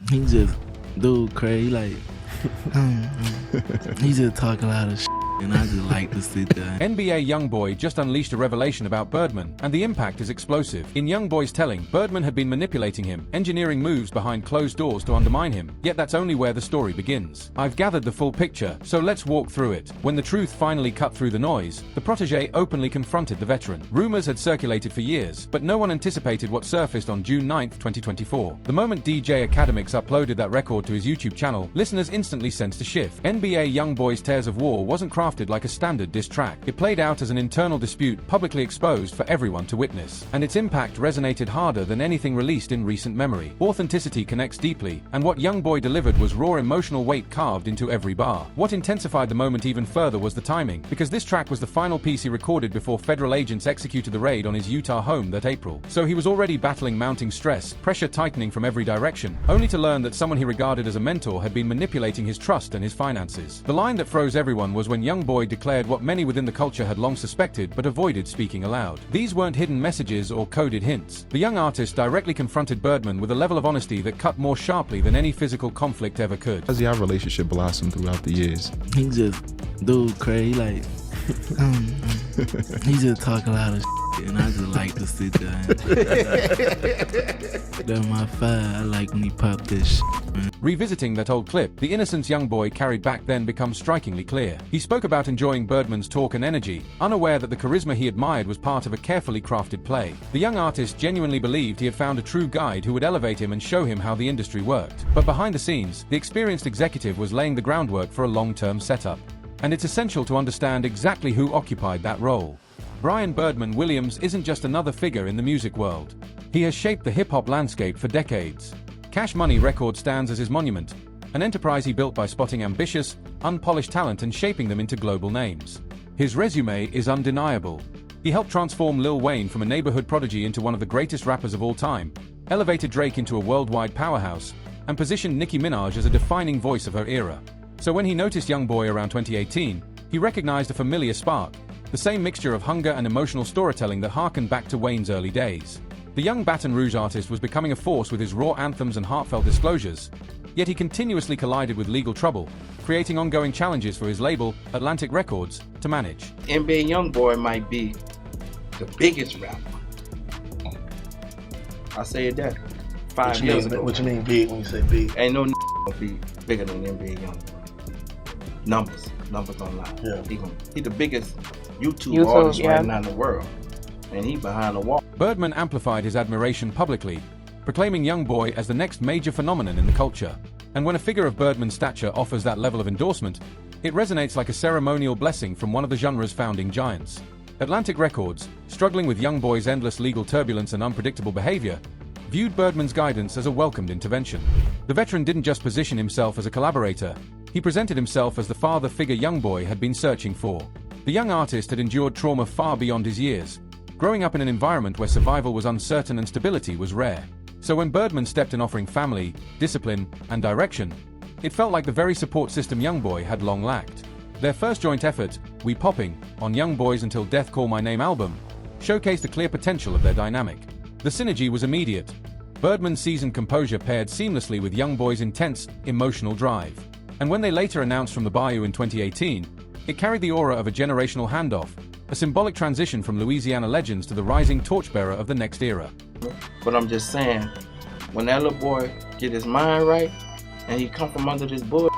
He just dude crazy, like he just talk a lot of shit, and I just like to sit there. NBA YoungBoy just unleashed a revelation about Birdman, and the impact is explosive. In YoungBoy's telling, Birdman had been manipulating him, engineering moves behind closed doors to undermine him, yet that's only where the story begins. I've gathered the full picture, so let's walk through it. When the truth finally cut through the noise, the protege openly confronted the veteran. Rumors had circulated for years, but no one anticipated what surfaced on June 9, 2024. The moment DJ Academics uploaded that record to his YouTube channel, listeners instantly sensed a shift. NBA YoungBoy's Tears of War wasn't crafted like a standard diss track. It played out as an internal dispute publicly exposed for everyone to witness, and its impact resonated harder than anything released in recent memory. Authenticity connects deeply, and what YoungBoy delivered was raw emotional weight carved into every bar. What intensified the moment even further was the timing, because this track was the final piece he recorded before federal agents executed the raid on his Utah home that April. So he was already battling mounting stress, pressure tightening from every direction, only to learn that someone he regarded as a mentor had been manipulating his trust and his finances. The line that froze everyone was when YoungBoy declared what many within the culture had long suspected but avoided speaking aloud. These weren't hidden messages or coded hints. The young artist directly confronted Birdman with a level of honesty that cut more sharply than any physical conflict ever could. How's your relationship blossomed throughout the years? He just dude crazy, like he just talk a lot of shit, and I just like to sit there. That's my fire. I like when he pop this shit, man. Revisiting that old clip, the innocence YoungBoy carried back then becomes strikingly clear. He spoke about enjoying Birdman's talk and energy, unaware that the charisma he admired was part of a carefully crafted play. The young artist genuinely believed he had found a true guide who would elevate him and show him how the industry worked. But behind the scenes, the experienced executive was laying the groundwork for a long-term setup. And it's essential to understand exactly who occupied that role. Brian Birdman Williams isn't just another figure in the music world. He has shaped the hip-hop landscape for decades. Cash Money Records stands as his monument, an enterprise he built by spotting ambitious, unpolished talent and shaping them into global names. His resume is undeniable. He helped transform Lil Wayne from a neighborhood prodigy into one of the greatest rappers of all time, elevated Drake into a worldwide powerhouse, and positioned Nicki Minaj as a defining voice of her era. So when he noticed YoungBoy around 2018, he recognized a familiar spark, the same mixture of hunger and emotional storytelling that harkened back to Wayne's early days. The young Baton Rouge artist was becoming a force with his raw anthems and heartfelt disclosures, yet he continuously collided with legal trouble, creating ongoing challenges for his label, Atlantic Records, to manage. NBA YoungBoy might be the biggest rapper. I said that 5 years ago. What you mean big when you say big? Ain't no gonna be bigger than NBA YoungBoy. Numbers don't lie. Yeah. He the biggest YouTube artist right now in the world, and he behind the wall. Birdman amplified his admiration publicly, proclaiming YoungBoy as the next major phenomenon in the culture. And when a figure of Birdman's stature offers that level of endorsement, it resonates like a ceremonial blessing from one of the genre's founding giants. Atlantic Records, struggling with YoungBoy's endless legal turbulence and unpredictable behavior, viewed Birdman's guidance as a welcomed intervention. The veteran didn't just position himself as a collaborator, he presented himself as the father figure YoungBoy had been searching for. The young artist had endured trauma far beyond his years, growing up in an environment where survival was uncertain and stability was rare. So when Birdman stepped in offering family, discipline, and direction, it felt like the very support system YoungBoy had long lacked. Their first joint effort, We Popping, on YoungBoy's Until Death Call My Name album, showcased the clear potential of their dynamic. The synergy was immediate. Birdman's seasoned composure paired seamlessly with YoungBoy's intense, emotional drive. And when they later announced From the Bayou in 2018, it carried the aura of a generational handoff, a symbolic transition from Louisiana legends to the rising torchbearer of the next era. But I'm just saying, when that little boy get his mind right, and he come from under this bull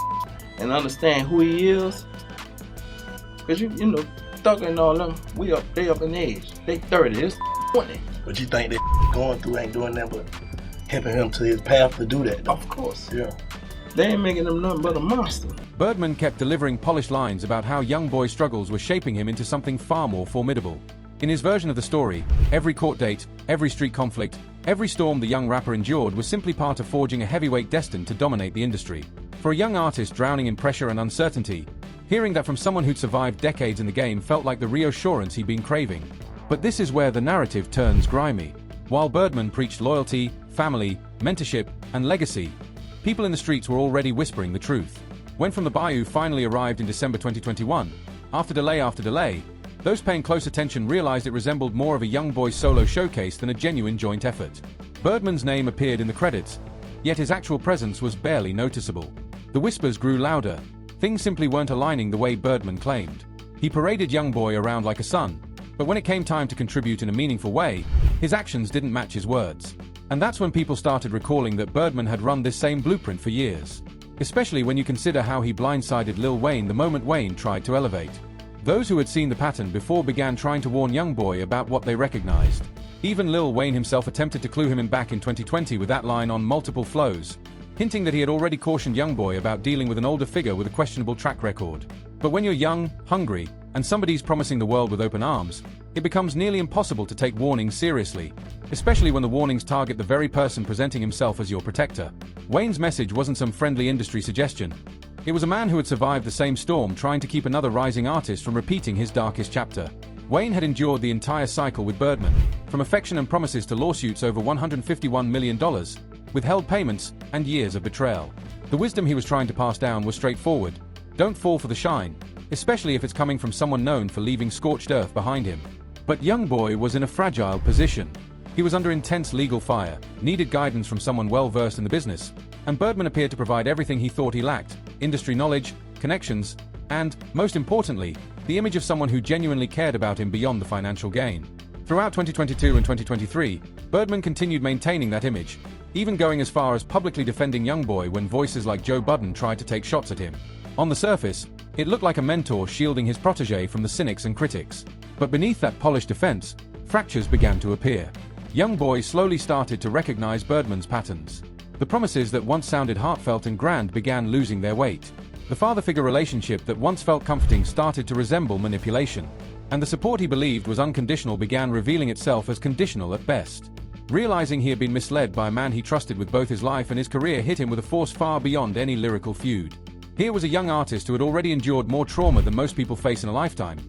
and understand who he is, because you know, Thugger and all them, they up in age. They 30, it's 20. But you think that going through ain't doing that but helping him to his path to do that, though? Of course. Yeah. They ain't making him nothing but a monster. Birdman kept delivering polished lines about how YoungBoy's struggles were shaping him into something far more formidable. In his version of the story, every court date, every street conflict, every storm the young rapper endured was simply part of forging a heavyweight destined to dominate the industry. For a young artist drowning in pressure and uncertainty, hearing that from someone who'd survived decades in the game felt like the reassurance he'd been craving. But this is where the narrative turns grimy. While Birdman preached loyalty, family, mentorship, and legacy, people in the streets were already whispering the truth. When From the Bayou finally arrived in December 2021, after delay, those paying close attention realized it resembled more of a YoungBoy solo showcase than a genuine joint effort. Birdman's name appeared in the credits, yet his actual presence was barely noticeable. The whispers grew louder. Things simply weren't aligning the way Birdman claimed. He paraded YoungBoy around like a son, but when it came time to contribute in a meaningful way, his actions didn't match his words. And that's when people started recalling that Birdman had run this same blueprint for years. Especially when you consider how he blindsided Lil Wayne the moment Wayne tried to elevate. Those who had seen the pattern before began trying to warn YoungBoy about what they recognized. Even Lil Wayne himself attempted to clue him in back in 2020 with that line on multiple flows, hinting that he had already cautioned YoungBoy about dealing with an older figure with a questionable track record. But when you're young, hungry, and somebody's promising the world with open arms, it becomes nearly impossible to take warnings seriously, especially when the warnings target the very person presenting himself as your protector. Wayne's message wasn't some friendly industry suggestion. It was a man who had survived the same storm trying to keep another rising artist from repeating his darkest chapter. Wayne had endured the entire cycle with Birdman, from affection and promises to lawsuits over $151 million, withheld payments, and years of betrayal. The wisdom he was trying to pass down was straightforward. Don't fall for the shine, especially if it's coming from someone known for leaving scorched earth behind him. But YoungBoy was in a fragile position. He was under intense legal fire, needed guidance from someone well-versed in the business, and Birdman appeared to provide everything he thought he lacked: industry knowledge, connections, and, most importantly, the image of someone who genuinely cared about him beyond the financial gain. Throughout 2022 and 2023, Birdman continued maintaining that image, even going as far as publicly defending YoungBoy when voices like Joe Budden tried to take shots at him. On the surface, it looked like a mentor shielding his protege from the cynics and critics. But beneath that polished defense, fractures began to appear. YoungBoy slowly started to recognize Birdman's patterns. The promises that once sounded heartfelt and grand began losing their weight. The father-figure relationship that once felt comforting started to resemble manipulation. And the support he believed was unconditional began revealing itself as conditional at best. Realizing he had been misled by a man he trusted with both his life and his career hit him with a force far beyond any lyrical feud. Here was a young artist who had already endured more trauma than most people face in a lifetime.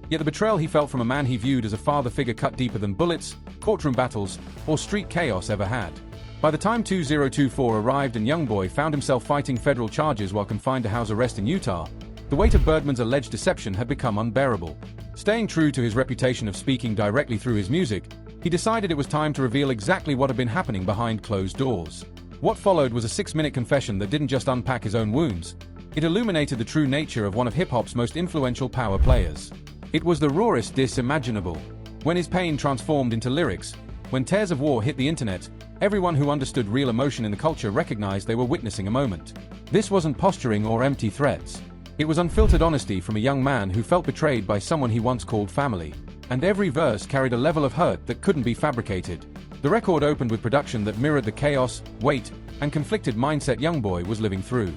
Yet the betrayal he felt from a man he viewed as a father figure cut deeper than bullets, courtroom battles, or street chaos ever had. By the time 2024 arrived and YoungBoy found himself fighting federal charges while confined to house arrest in Utah, the weight of Birdman's alleged deception had become unbearable. Staying true to his reputation of speaking directly through his music, he decided it was time to reveal exactly what had been happening behind closed doors. What followed was a 6-minute confession that didn't just unpack his own wounds, it illuminated the true nature of one of hip-hop's most influential power players. It was the rawest diss imaginable. When his pain transformed into lyrics, when tears of war hit the internet, everyone who understood real emotion in the culture recognized they were witnessing a moment. This wasn't posturing or empty threats. It was unfiltered honesty from a young man who felt betrayed by someone he once called family. And every verse carried a level of hurt that couldn't be fabricated. The record opened with production that mirrored the chaos, weight, and conflicted mindset YoungBoy was living through.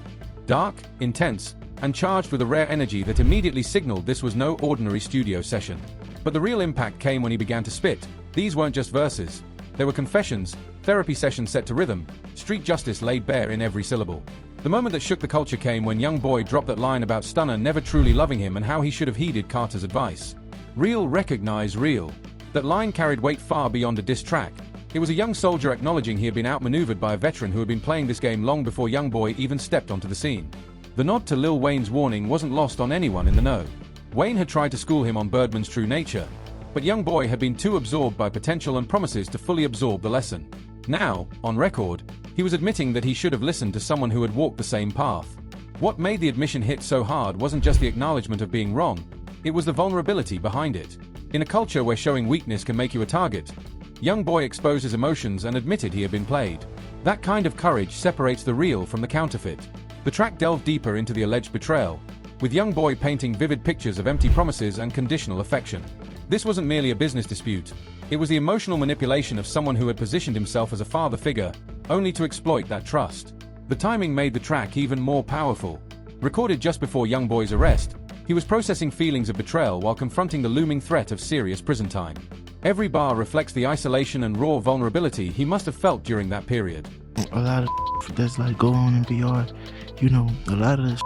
Dark, intense, and charged with a rare energy that immediately signaled this was no ordinary studio session. But the real impact came when he began to spit. These weren't just verses. They were confessions, therapy sessions set to rhythm, street justice laid bare in every syllable. The moment that shook the culture came when YoungBoy dropped that line about Stunner never truly loving him and how he should have heeded Carter's advice. Real recognize real. That line carried weight far beyond a diss track. It was a young soldier acknowledging he had been outmaneuvered by a veteran who had been playing this game long before YoungBoy even stepped onto the scene. The nod to Lil Wayne's warning wasn't lost on anyone in the know. Wayne had tried to school him on Birdman's true nature, but YoungBoy had been too absorbed by potential and promises to fully absorb the lesson. Now, on record, he was admitting that he should have listened to someone who had walked the same path. What made the admission hit so hard wasn't just the acknowledgement of being wrong, it was the vulnerability behind it. In a culture where showing weakness can make you a target, YoungBoy exposed his emotions and admitted he had been played. That kind of courage separates the real from the counterfeit. The track delved deeper into the alleged betrayal, with YoungBoy painting vivid pictures of empty promises and conditional affection. This wasn't merely a business dispute, it was the emotional manipulation of someone who had positioned himself as a father figure, only to exploit that trust. The timing made the track even more powerful. Recorded just before YoungBoy's arrest, he was processing feelings of betrayal while confronting the looming threat of serious prison time. Every bar reflects the isolation and raw vulnerability he must have felt during that period. A lot of that's like go on in BR, you know, a lot of this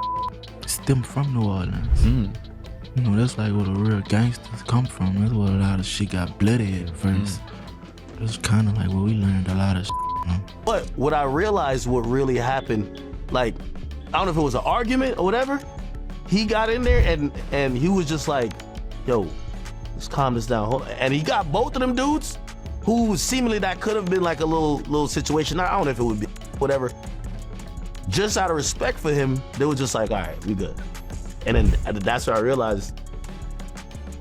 stem from New Orleans. You know, that's like where the real gangsters come from. That's where a lot of shit got bloody at first. That's kind of like where we learned a lot of you know? But what I realized what really happened, like, I don't know if it was an argument or whatever, he got in there and he was just like, yo, let's calm this down. And he got both of them dudes who seemingly that could have been like a little situation. I don't know if it would be. whatever. Just out of respect for him, they were just like, all right, we good. And then that's where I realized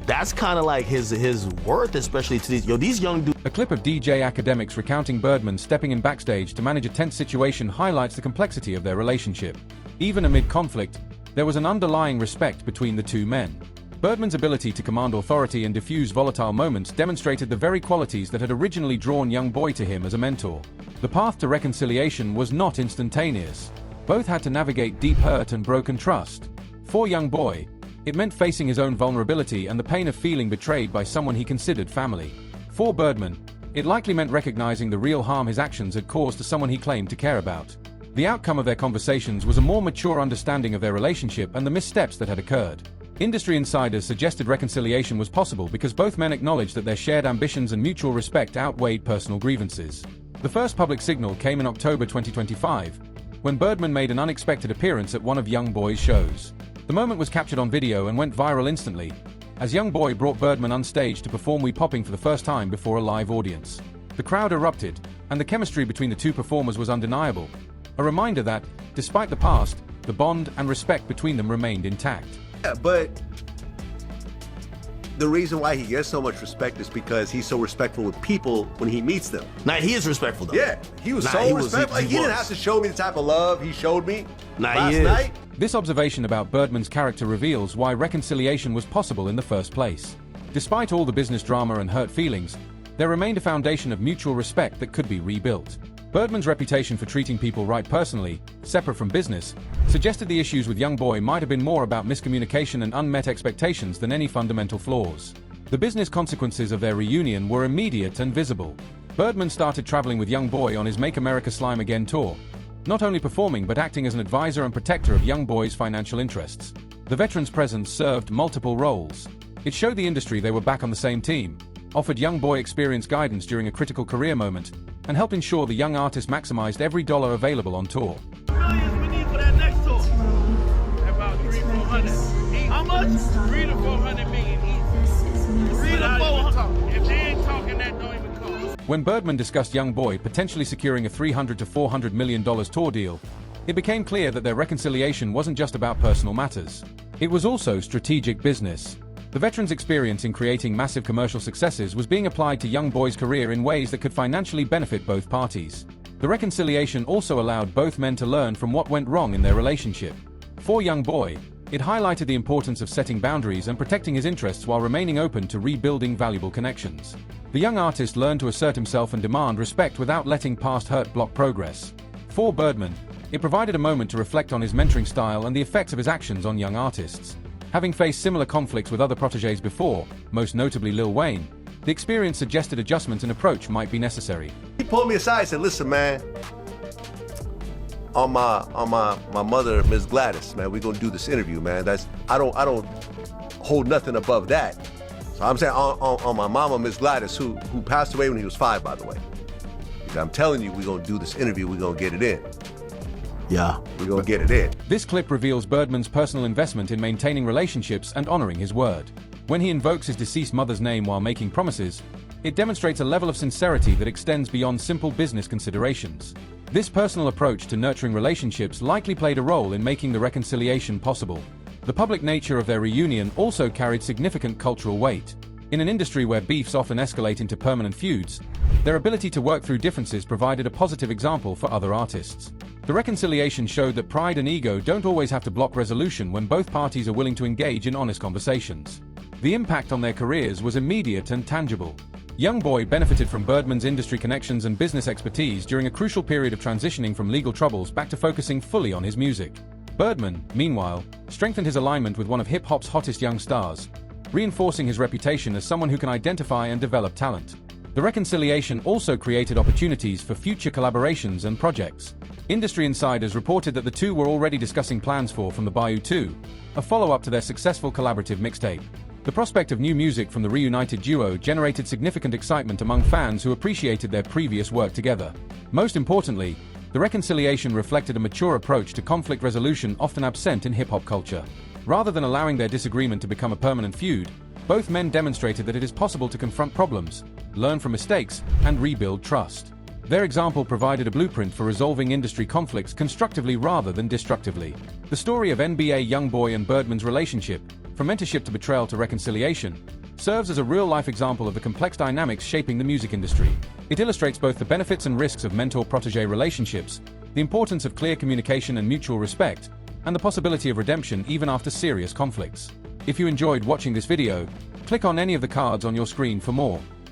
that's kind of like his worth, especially to these young dudes. A clip of DJ Academics recounting Birdman stepping in backstage to manage a tense situation highlights the complexity of their relationship. Even amid conflict, there was an underlying respect between the two men. Birdman's ability to command authority and diffuse volatile moments demonstrated the very qualities that had originally drawn YoungBoy to him as a mentor. The path to reconciliation was not instantaneous. Both had to navigate deep hurt and broken trust. For YoungBoy, it meant facing his own vulnerability and the pain of feeling betrayed by someone he considered family. For Birdman, it likely meant recognizing the real harm his actions had caused to someone he claimed to care about. The outcome of their conversations was a more mature understanding of their relationship and the missteps that had occurred. Industry insiders suggested reconciliation was possible because both men acknowledged that their shared ambitions and mutual respect outweighed personal grievances. The first public signal came in October 2025, when Birdman made an unexpected appearance at one of YoungBoy's shows. The moment was captured on video and went viral instantly, as YoungBoy brought Birdman on stage to perform We Popping for the first time before a live audience. The crowd erupted, and the chemistry between the two performers was undeniable, a reminder that, despite the past, the bond and respect between them remained intact. Yeah, but the reason why he gets so much respect is because he's so respectful with people when he meets them. Nah, he is respectful though. Yeah, he was so respectful. He didn't have to show me the type of love he showed me last night. This observation about Birdman's character reveals why reconciliation was possible in the first place. Despite all the business drama and hurt feelings, there remained a foundation of mutual respect that could be rebuilt. Birdman's reputation for treating people right personally, separate from business, suggested the issues with YoungBoy might have been more about miscommunication and unmet expectations than any fundamental flaws. The business consequences of their reunion were immediate and visible. Birdman started traveling with YoungBoy on his Make America Slime Again tour, not only performing but acting as an advisor and protector of YoungBoy's financial interests. The veteran's presence served multiple roles. It showed the industry they were back on the same team, offered YoungBoy experienced guidance during a critical career moment, and helped ensure the young artist maximized every dollar available on tour. Millions we need for that next tour. About 300-400. How much? 300 to 400 million each. 300 to 400. If they ain't talking, that don't even cost. When Birdman discussed YoungBoy potentially securing a $300 to $400 million tour deal, it became clear that their reconciliation wasn't just about personal matters. It was also strategic business. The veteran's experience in creating massive commercial successes was being applied to YoungBoy's career in ways that could financially benefit both parties. The reconciliation also allowed both men to learn from what went wrong in their relationship. For YoungBoy, it highlighted the importance of setting boundaries and protecting his interests while remaining open to rebuilding valuable connections. The young artist learned to assert himself and demand respect without letting past hurt block progress. For Birdman, it provided a moment to reflect on his mentoring style and the effects of his actions on young artists. Having faced similar conflicts with other protégés before, most notably Lil Wayne, the experience suggested adjustment and approach might be necessary. He pulled me aside and said, listen, man, on my mother, Miss Gladys, man, we're gonna do this interview, man. I don't hold nothing above that. So I'm saying on my mama, Miss Gladys, who passed away when he was 5, by the way. I'm telling you, we're gonna do this interview, we're gonna get it in. Yeah, we're gonna get it in. This clip reveals Birdman's personal investment in maintaining relationships and honoring his word. When he invokes his deceased mother's name while making promises, it demonstrates a level of sincerity that extends beyond simple business considerations. This personal approach to nurturing relationships likely played a role in making the reconciliation possible. The public nature of their reunion also carried significant cultural weight. In an industry where beefs often escalate into permanent feuds, their ability to work through differences provided a positive example for other artists. The reconciliation showed that pride and ego don't always have to block resolution when both parties are willing to engage in honest conversations. The impact on their careers was immediate and tangible. YoungBoy benefited from Birdman's industry connections and business expertise during a crucial period of transitioning from legal troubles back to focusing fully on his music. Birdman, meanwhile, strengthened his alignment with one of hip-hop's hottest young stars, reinforcing his reputation as someone who can identify and develop talent. The reconciliation also created opportunities for future collaborations and projects. Industry insiders reported that the two were already discussing plans for From the Bayou 2, a follow-up to their successful collaborative mixtape. The prospect of new music from the reunited duo generated significant excitement among fans who appreciated their previous work together. Most importantly, the reconciliation reflected a mature approach to conflict resolution often absent in hip-hop culture. Rather than allowing their disagreement to become a permanent feud, both men demonstrated that it is possible to confront problems, learn from mistakes, and rebuild trust. Their example provided a blueprint for resolving industry conflicts constructively rather than destructively. The story of NBA YoungBoy and Birdman's relationship, from mentorship to betrayal to reconciliation, serves as a real-life example of the complex dynamics shaping the music industry. It illustrates both the benefits and risks of mentor-protege relationships, the importance of clear communication and mutual respect, and the possibility of redemption even after serious conflicts. If you enjoyed watching this video, click on any of the cards on your screen for more.